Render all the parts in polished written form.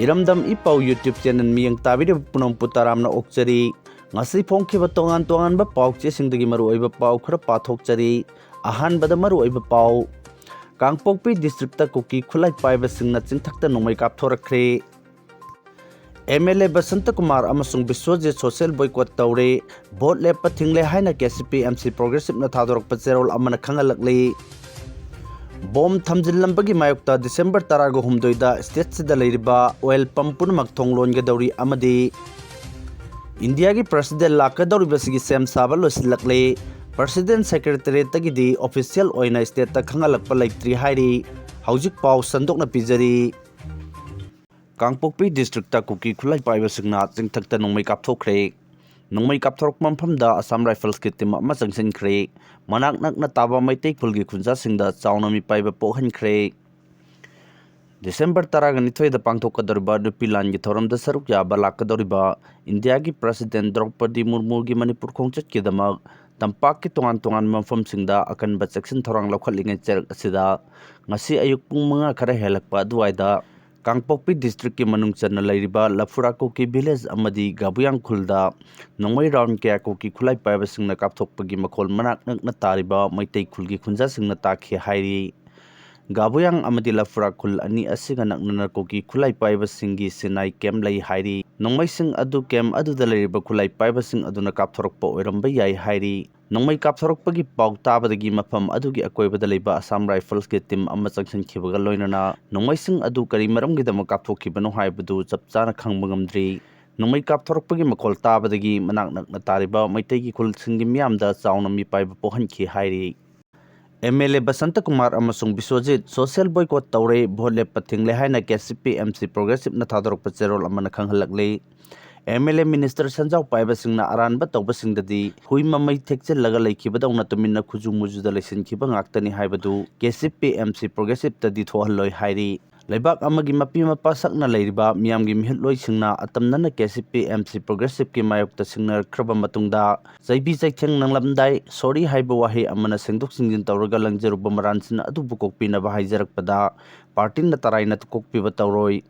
Iramdam ipau YouTube channel miyang tabida punong putaram na okchari ngasi phongkhiba tongan tongan ba pau chesingdagi maru oiba pau khara pathokchari ahan bada maru oiba pau Kangpokpi district ta Kuki khulai paiba singna chingthakta Nongmei Kaptharakkhre MLA Basanta Kumar amasung Bishworjit social boycott tawre vote Leppa thingle haina KCP MC progressive na thadorok pacherol amana khangalakli Bom thamjillambagi mayokta December 13 da state sida leiriba oil pump punamak thonglon ga dawri amadi India gi president lakadawri basigi sem saba losilakle President Secretary tagidi official oina state ta khangalakpa laitri hairi haujik pau sandokna pijari Kangpokpi district ta Kuki khulai paiba singna chingthakta Nongmei Kaptharakkhre Nongmei Kaptharakkhre Mamphamda Assam Rifles ki team ama changsinkhre manak nakna taba maitai khulgi khunja singda chawnami paiba pohhankhre December 12 da pangthokadariba nupilan gi thoramda saruk yaba lakadariba India gi president Draupadi Murmu gi Manipur khongchat ki damak tampak ki tongan mampham singda akanba section thorang lokhalingai cher asida ngasi ayuk pung mga khara helakpa duaida Kangpokpi district ki manung channa lairiba Lafura Kuki village amadi Gabuyang khulda Nongmei round kya Kuki khulai paiba singna kapthokpagi makhol manak nakna tariba maitai khulgi khunja singna takhi hairi Gabuyang amadi Lafura khul ani asiga nakna Kuki khulai paiba singi sinai kem lai hairi Nongmei sing adu kem adu da lairiba khulai paiba sing aduna kaptharakpa oiramba yai hairi Nongmei Kaptharakkhre pau tabadagi mafam adugi akoibada leiba Assam Rifles ki team ama changsinkhibga loinana Nongmei sing adu kari maramgidama kapthokhibano haibadu chapchana khangba ngamdri Nongmei Kaptharakkhre makhol tabadagi manak nakna tariba maitegi khul singi miyamda chauna mi paiba pohanki hairi MLA Basanta Kumar amasung Bishworjit social boycott tawre vote Leppa thingle haina KCP MC progressive na thadorok pacherol amana khanghalakle MLA Minister Sanjau paiba singna aranba tawba singdadi hui mamai thekche laga laikhibadawna tuminna khuju mujuda laisinkiba ngaktani haibadu KCP MC progressive tadi thohalloi hairi Laibak amagi mapi mapa sakna lairiba miyamgi mihitloi singna atamnana KCP MC progressive ki mayokta singna khraba matungda jaibi jaikheng nanglamdai sorry haiba wahi amana sengdok singjin tawraga langjeruba maransina adu bukokpina ba haijarakpada party na taraina tukokpiba tawroi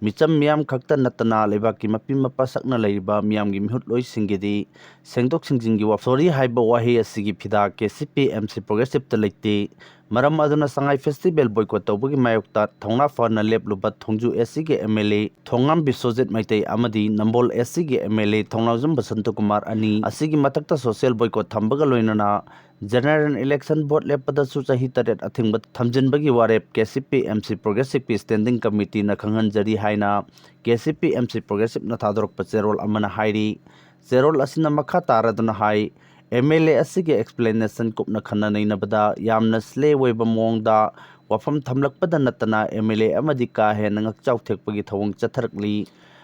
Micham miyam khakta natana lebaki mapi mapa sakna laiba miyamgi mihutloi singedi sengdok singjingi wa sorry haiba wahi asigi phida KCP MC progressive ta leite maram aduna sangai festival boycott tawbagi mayokta thongna fana lepluba thongju SC ge MLA thongam Bishworjit maitai amadi Nambol SC ge MLA thongnawjam Basanta Kumar ani asigi matakta social boycott thambaga loinana General election vote Leppada su chahi taret athingba thamjinbagi warep KCP MC progressive standing committee na khanghanjari haina KCP MC progressive na thadorok pacherol amana hairi cherol asina makha taraduna hai MLA asige explanation kupna khanna naina bada yamna slay weba mongda wafam thamlakpada natana MLA amadi ka he nangak chau thekpagi thawang chatharakli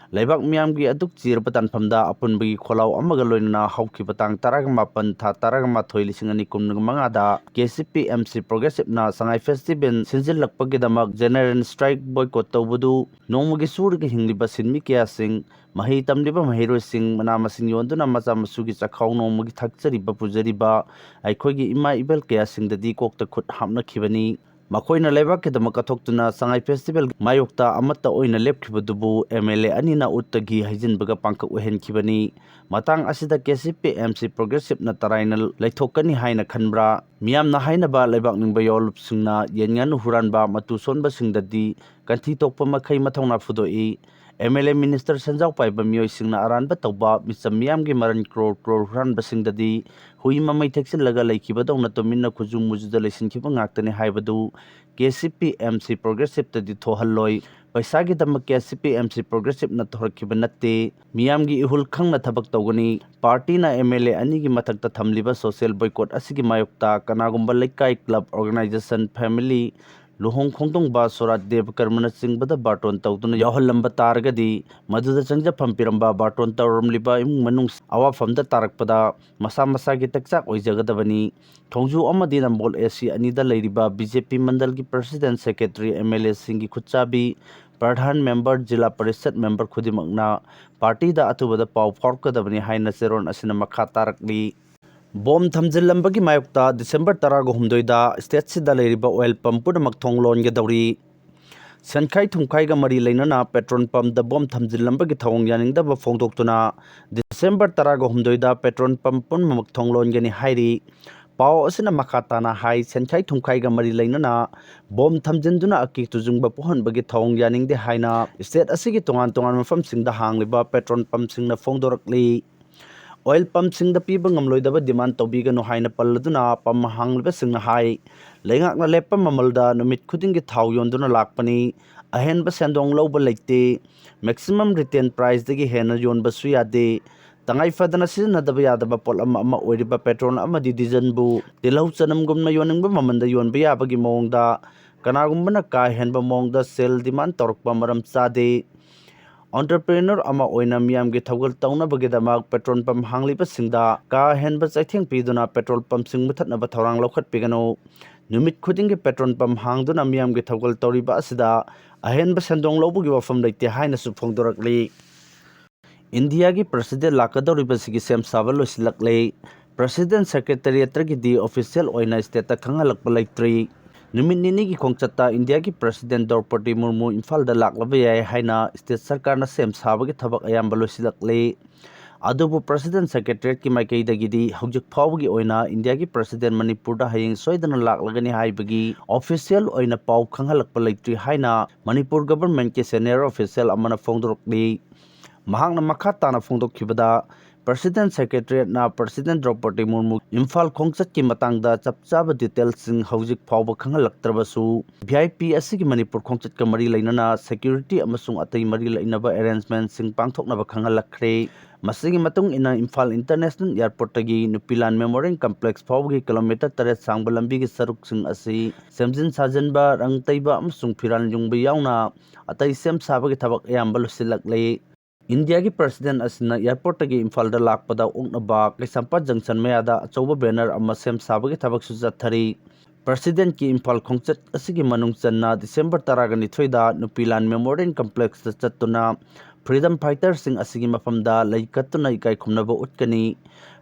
Laibak miyamgi aduk chirba tanphamda apunbagi kholau amaga loinana hauki batang taragamapan tha taragamathoi lisingani kumnga da KCP MC progressive na sangai festival sinjillakpagi damak general strike boycott tawbudu nongmagi surga hingliba sinmi kya sing mahi tamliba mahiroi sing mana masing yonduna macha masugi chakhau nongmagi thakchariba pujariba aikhogi ima ibel kya singdadi kokta khut hamna khibani Makoina leba ke dama kathoktuna sangai festival mayokta amata oina lepkhibadubu MLA anina uttagi hajinbaga pangkak ohenkhibani matang asida KCP MC progressive na tarainal laithokani haina khanbra miyamna haina ba lebak ningba yolup singna yengan huranba matu sonba singdadi kanthi tokpa makhai mathongna fudoi MLA Minister Sanjau paiba miyoi singna aranba tawba micham miyamgi maran crore huranba singdadi hui mamai theksin laga laikhibadawna tuminna khuju mujuda laisinkiba ngaktani haibadu KCP MC progressive tadi thohalloi paisagi damak KCP MC progressive na thorakhiba natte miyamgi ihul khangna thabak tawgani party na MLA ani gi mathakta thamliba social boycott asigi mayokta kanagumba laikai club organization family Luhong khongtong ba sorat dev karmana singbada baton tawtuna yahallamba targadi maduda changja phampiramba baton tawramliba imung manung awa famda tarakpada masa masa gi takchak oijagadabani thongju amadi Nambol SC anida lairiba BJP mandal gi president secretary MLA singi khutchabi pradhan member jila parishad member khudimakna party da atubada pau phorkadabani haina seron asina makha tarakli Bom thamjillambagi mayokta December 13 da state sida leiriba oil pump punamak thonglon ge dawri Sankai Thumkai ga mari lainana petrol pump da bom thamjilambagi thawng yaningdaba phongdoktuna December 13 da petrol pump pun mamak thonglon gani hairi pau asina makhatana hai Sankai Thumkai ga mari lainana bom thamjinduna aki tujungba pohonbagi thawng yaningde haina state asigi tongan mafam singda hangliba petrol pump singna phongdorakli oil pump singda piba ngamloidaba demand tobigano haina palladuna pam hangliba singna hai Lengakna Leppa mamalda numit khudingi thaw yonduna lakpani ahenba sendong lawba leite maximum return price dagi hena yonba su yade tangai fadana sizinadaba yadaba pol ama oiriba petrol amadi diesel bu tilau chanam gumna yoningba mamanda yonba yabagi mawngda kanagumbana ka henba mawngda sell demand torokpa maram chade entrepreneur ama oina miyamgi thawgal tawnabagidamag petrol pump hangliba singda ka henba chaitheng piduna petrol pump sing muthatnaba thorang lokhat pigano Numit khudingi petrol pump hangduna miyamgi thawgal tawriba asida ahenba sendong lawbugi wafam leite haina su phongdorakli India gi president lakadoriba sigi sem saba loisilakle president secretariat gi di official oina state ta khangalakpa leitri numit nini gi khongchatta India gi president Draupadi Murmu Imphal da laklaba yai haina state sarkar na sem saba gi thabak ayamba loisilakle Adubu President Secretariat ki Maikei dagidi hujik phawgi oina India ki President Manipur da hayeng soidana laklagani haibagi official oina pau khanghalakpa leitri haina Manipur government ki senior official amana phongdorokli mahakna makhatana phongdokhibada President Secretariat na President Draupadi Murmu Imphal khongchat ki matangda chapchaba details sing hujik phawba khanghalaktrabasu VIP asigi Manipur khongchat ka mari lainana security amasung atai mari lainaba arrangement sing pangthoknaba khanghalakkhre Masigi matung ina Imphal International Airport tagi Nupilan Memorial Complex phawgi kilometer 3 sangba lambi gi saruk sing asi semjin sajanba rangtaiba amasung phiran jungba yauna atai sem sabagi thabak ayamba losilakle India ki president asina airport tagi Imphal da lakpada oknaba Kaisampa junction mayada achauba banner ama sem sabagi thabak su jathari President ki Imphal khongchat asigi manung channa December 12 da Nupilan Memorial Complex da chattuna Freedom Fighters sing asigi mafamda laikatuna ikai khumnaba utkani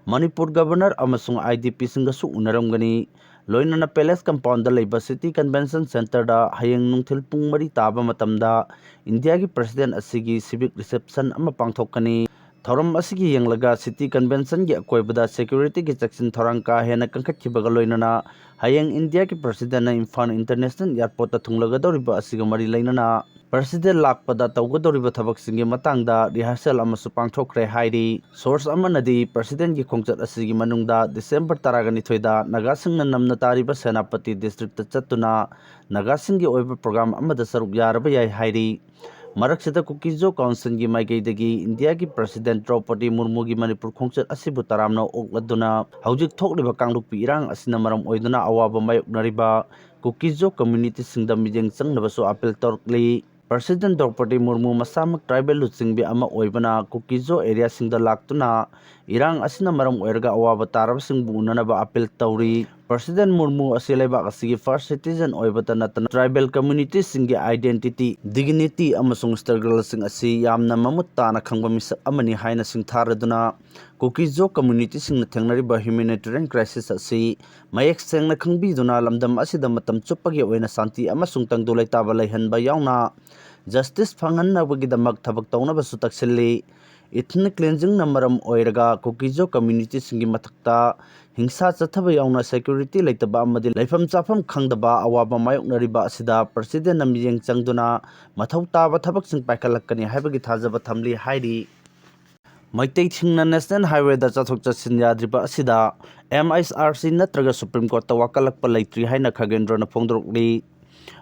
Manipur Governor amasung IDP singa su unaramgani LOINANA Palace Compound da leiba City Convention Center da hayeng nungthil pung mari taba matamda India ki President asigi civic reception ama pangthokani Thoram asigi yenglaga City Convention gi akoibada security gi chaksin thorang ka hena kangkhatkibaga loinana hayeng India ki President na Imphal International Airport ta thunglagadoriba asiga mari lainana President lakpada tawgadoriba thabak singi matangda rehearsal amasu pangthokkhre hairi source amanadi President gi khongchat asigi manungda December 12 da nagasingna namna tariba Senapati district ta chattuna nagasing gi oiba program amada saruk yaraba yai hairi Maraksida Kukijo Council gi Maikei dagi India gi President Draupadi Murmu gi Manipur khongchat asibu taramna okladuna haujik thokliba kanglukpi irang asina maram oiduna awaba mayoknariba Kukijo community singda mijeng changnabasu appeal torkli President Draupadi Murmu masamak tribal lutsingbi ama oibana Kukijo area singda laktuna irang asina maram oirga awaba tarab singbu unanaba appeal tawri President Murmu asilaiba asigi first citizen oibata natana tribal community singi identity dignity amasung struggle sing asi yamna mamuttana khangba misak amani haina singtharaduna Kukijo community singna thengnariba humanitarian crisis asi mayek sengna khangbiduna lamdam asida matam chuppagi oina santi amasung tangdulai taba laihanba yauna justice phangannabagidamak thabak tawnaba taksilli ethnic cleansing na maram oiraga Kukijo community singi mathakta hingsa chathaba yauna security leitaba amadi laifam chafam khangdaba awaba mayoknariba asida president namiyeng changduna mathau taba thabak sing paikhalakani haibagi thajaba thamli hairi Maitai Singna National Highway da chathok chachin yadriba asida MSRC natraga Supreme Court ta wakalakpa leitri haina Khagendra na phongdorokli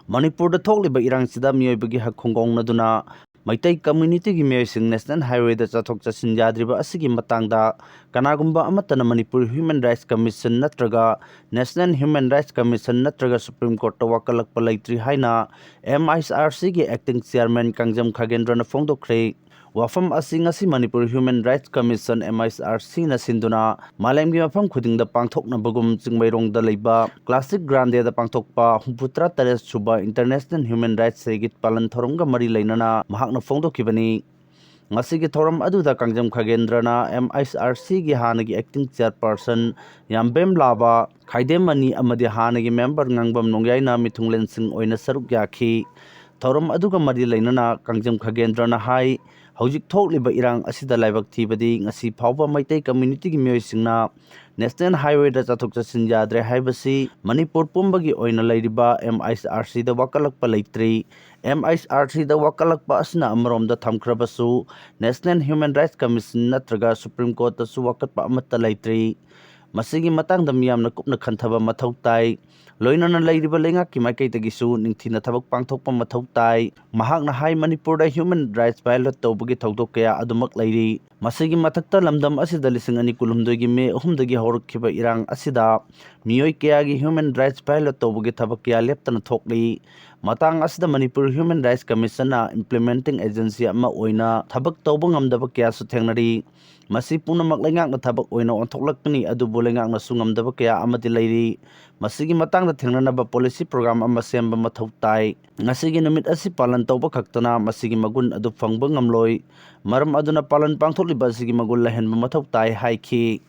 Manipur da thokliba irang sida miyoibagi hak khongongnaduna Maitai community gi miyosing National Highway da chathok chachin yadriba asigi matangda kanagumba amatana Manipur Human Rights Commission natraga National Human Rights Commission natraga Supreme Court ta wakalakpa leitri haina MSRC gi acting chairman Kangjam Khagendra na phongdokhre Wafam asing Manipur Human Rights Commission MSRC na sinduna malemgi mafam khudingda pangthokna bagum chingmairong da leiba Classic Grande da pangthokpa humputra tares suba International Human Rights Segit palan thoromga mari lainana mahakna phongdokhibani Ngasigi thoram aduda Kangjam Khagendrana MSRC gi hanagi acting chairperson Yambem Laba Khaidem Mani amadi hanagi member ngangbam nongyaina mithunglen sing oina saruk yakhi ꯊꯧꯔꯝ ꯑꯗꯨꯒ ꯃꯔꯤ ꯂꯩꯅꯅ ꯀꯥꯡꯖꯝ ꯈꯥꯒꯦꯟꯗ꯭ꯔꯅ ꯍꯥꯏ ꯍꯧꯖꯤꯛ ꯊꯣꯛꯂꯤꯕ ꯏꯔꯥꯡ ꯑꯁꯤꯗ ꯂꯥꯏꯕꯛ ꯊꯤꯕꯗꯤ ꯉꯁꯤ ꯐꯥꯎꯕ ꯃꯩꯇꯩ ꯀꯝꯃ꯭ꯌꯨꯅꯤꯇꯤꯒꯤ ꯃꯤꯑꯣꯏꯁꯤꯡꯅ ꯅꯦꯁꯅꯦꯜ ꯍꯥꯏꯋꯦꯗ ꯆꯠꯊꯣꯛ ꯆꯠꯁꯤन ꯌꯥꯗ꯭ꯔꯦ ꯍꯥꯏꯕꯁꯤ ꯃꯅꯤꯄꯨꯔ ꯄꯨꯝꯕꯒꯤ ꯑꯣꯏꯅ ꯂꯩꯔꯤꯕ MISRCꯗ ꯋꯥꯀꯠꯂꯛꯄ ꯂꯩꯇ꯭ꯔꯤ MISRCꯗ ꯋꯥꯀꯠꯂꯛꯄ ꯑꯁꯤꯅ ꯑꯃꯔꯣꯝꯗ ꯊꯝꯈ꯭ꯔꯕꯁꯨ ꯅꯦꯁꯅꯦꯜ ꯍ꯭ꯌꯨꯃꯦꯟ ꯔꯥꯏꯠꯁ ꯀꯃꯤꯁꯟ ꯅꯠꯇ꯭ꯔꯒ ꯁꯨꯄ꯭ꯔꯤꯝ ꯀꯣꯔꯠꯇꯁꯨ ꯋꯥꯀꯠꯄ ꯑꯃꯠꯇ ꯂꯩꯇ꯭ꯔꯤ ꯃꯁꯤꯒꯤ ꯃꯇꯥꯡꯗ ꯃꯤꯌꯥꯝꯅ ꯀꯨꯞꯅ ꯈꯟꯊꯕ ꯃꯊꯧ ꯇꯥꯏ ꯂꯣꯏꯅꯅ ꯂꯩꯔꯤꯕ ꯂꯩꯉꯥꯛꯀꯤ ꯃꯥꯏꯀꯩꯗꯒꯤꯁꯨ ꯅꯤꯡꯊꯤꯅ ꯊꯕꯛ ꯄꯥꯡꯊꯣꯛꯄ ꯃꯊꯧ ꯇꯥꯏ ꯃꯍꯥꯛꯅ ꯍꯥꯏ ꯃꯅꯤꯄꯨꯔꯗ ꯍ꯭ꯌꯨꯃꯦꯟ ꯔꯥꯏꯠꯁ ꯚꯥꯏꯑꯣꯂꯦꯠ ꯇꯧꯕꯒꯤ ꯊꯧꯗꯣꯛ ꯀꯌꯥ ꯑꯗꯨꯃꯛ ꯂꯩꯔꯤ ꯃꯁꯤꯒꯤ ꯃꯊꯛꯇ ꯂꯝꯗꯝ ꯑꯁꯤꯗ 2019ꯒꯤ ꯃꯦ 3ꯗꯒꯤ ꯍꯧꯔꯛꯈꯤꯕ ꯏꯔꯥꯡ ꯑꯁꯤꯗ ꯃꯤꯑꯣꯏ ꯀꯌꯥꯒꯤ ꯍ꯭ꯌꯨꯃꯦꯟ ꯔꯥꯏꯠꯁ ꯚꯥꯏꯑꯣꯂꯦꯠ ꯇꯧꯕꯒꯤ ꯊꯕꯛ ꯀꯌꯥ ꯂꯦꯞꯇꯅ ꯊꯣꯛꯂꯤ ꯃꯇꯥꯡ ꯑꯁꯤꯗ ꯃꯅꯤꯄꯨꯔ ꯍ꯭ꯌꯨꯃꯦꯟ ꯔꯥꯏꯠꯁ ꯀꯃꯤꯁꯟꯅ ꯏꯝꯄ꯭ꯂꯤꯃꯦꯟꯇꯤꯡ ꯑꯦꯖꯦꯟꯁꯤ ꯑꯃ ꯑꯣꯏꯅ ꯊꯕꯛ ꯇꯧꯕ ꯉꯝꯗꯕ ꯀꯌꯥꯁꯨ ꯊꯦꯡꯅꯔꯤ ꯃꯁꯤ ꯄꯨꯝꯅꯃꯛ ꯂꯩꯉꯥꯛꯅ ꯊꯕꯛ ꯑꯣꯏꯅ ꯑꯣꯟꯊꯣꯛꯂꯛꯄꯅꯤ ꯑꯗꯨꯕꯨ ꯂꯩꯉꯥꯛꯅꯁꯨ ꯉꯝꯗꯕ ꯀꯌꯥ ꯑꯃꯗꯤ ꯂꯩꯔꯤ ꯃꯁꯤꯒꯤ ꯃꯇꯥꯡꯗ ꯊꯦꯡꯅꯅꯕ ꯄꯣꯂꯤꯁꯤ ꯄ꯭ꯔꯣꯒ꯭ꯔꯥꯝ ꯑꯃ ꯁꯦꯝꯕ ꯃꯊꯧ ꯇꯥꯏ ꯉꯁꯤꯒꯤ ꯅꯨꯃꯤꯠ ꯑꯁꯤ ꯄꯥꯂꯟ ꯇꯧꯕ ꯈꯛꯇꯅ ꯃꯁꯤꯒꯤ ꯃꯒꯨꯟ ꯑꯗꯨ ꯐꯪꯕ ꯉꯝꯂꯣꯏ ꯃꯔꯝ ꯑꯗꯨꯅ ꯄꯥꯂꯟ ꯄꯥꯡꯊꯣꯛꯂꯤꯕ ꯑꯁꯤꯒꯤ ꯃꯒꯨꯟ ꯂꯩꯍꯟꯕ ꯃꯊꯧ ꯇꯥꯏ ꯍꯥꯏꯈꯤ